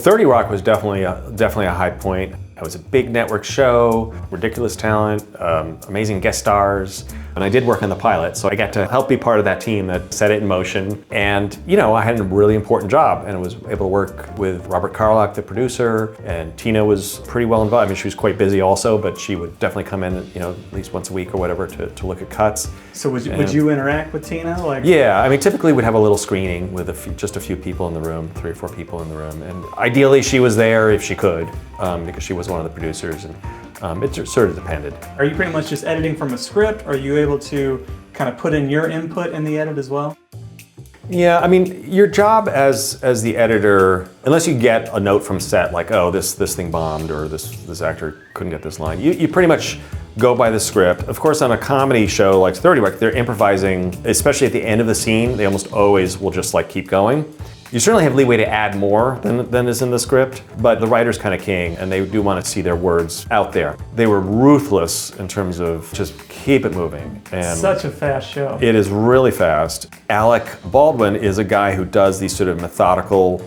30 Rock was definitely a high point. It was a big network show, ridiculous talent, amazing guest stars. And I did work on the pilot, so I got to help be part of that team that set it in motion. And, you know, I had a really important job and was able to work with Robert Carlock, the producer, and Tina was pretty well involved. I mean, she was quite busy also, but she would definitely come in, you know, at least once a week or whatever to look at cuts. So would you interact with Tina? Like, yeah, I mean, typically we'd have a little screening with just a few people in the room, 3 or 4 people in the room. And ideally she was there if she could, because she was one of the producers. And it sort of depended. Are you pretty much just editing from a script? Are you able to kind of put in your input in the edit as well? Yeah, I mean, your job as the editor, unless you get a note from set like, oh, this thing bombed or this actor couldn't get this line, you pretty much go by the script. Of course, on a comedy show like 30 Rock, they're improvising, especially at the end of the scene. They almost always will just like keep going. You certainly have leeway to add more than is in the script, but the writer's kind of king, and they do want to see their words out there. They were ruthless in terms of just keep it moving. And such a fast show. It is really fast. Alec Baldwin is a guy who does these sort of methodical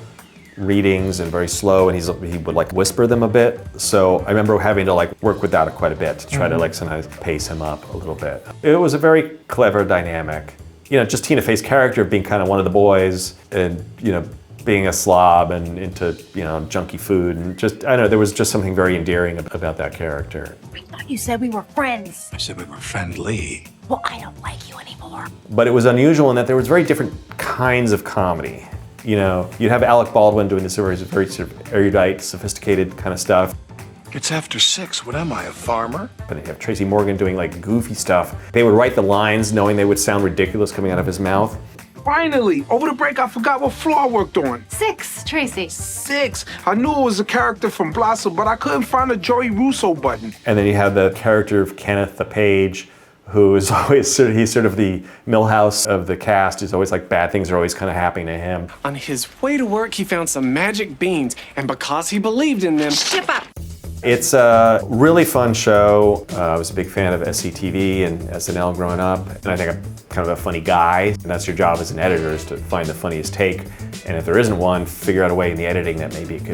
readings and very slow, and he would like whisper them a bit. So I remember having to like work with that quite a bit to try to like sometimes pace him up a little bit. It was a very clever dynamic. You know, just Tina Fey's character being kind of one of the boys and, you know, being a slob and into, you know, junky food and just, I don't know, there was just something very endearing about that character. I thought you said we were friends. I said we were friendly. Well, I don't like you anymore. But it was unusual in that there was very different kinds of comedy. You know, you'd have Alec Baldwin doing this very sort of erudite, sophisticated kind of stuff. It's after 6. What am I, a farmer? But you have Tracy Morgan doing like goofy stuff. They would write the lines knowing they would sound ridiculous coming out of his mouth. Finally! Over the break, I forgot what floor I worked on. 6, Tracy. 6! I knew it was a character from Blossom, but I couldn't find a Joey Russo button. And then you have the character of Kenneth the Page, who is always he's sort of the Milhouse of the cast. He's always like bad things are always kind of happening to him. On his way to work, he found some magic beans, and because he believed in them, Ship up. It's a really fun show. I was a big fan of SCTV and SNL growing up, and I think I'm kind of a funny guy, and that's your job as an editor, is to find the funniest take, and if there isn't one, figure out a way in the editing that maybe it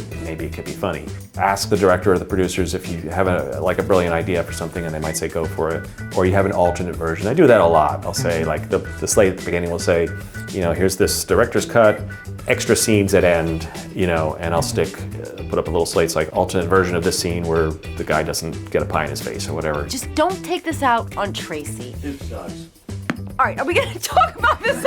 could be funny. Ask the director or the producers if you have a brilliant idea for something, and they might say go for it, or you have an alternate version. I do that a lot. I'll say, like the slate at the beginning will say, you know, here's this director's cut, extra scenes at end, you know, and I'll put up a little slate, like alternate version of this scene where the guy doesn't get a pie in his face or whatever. Just don't take this out on Tracy. It sucks. All right, are we gonna talk about this?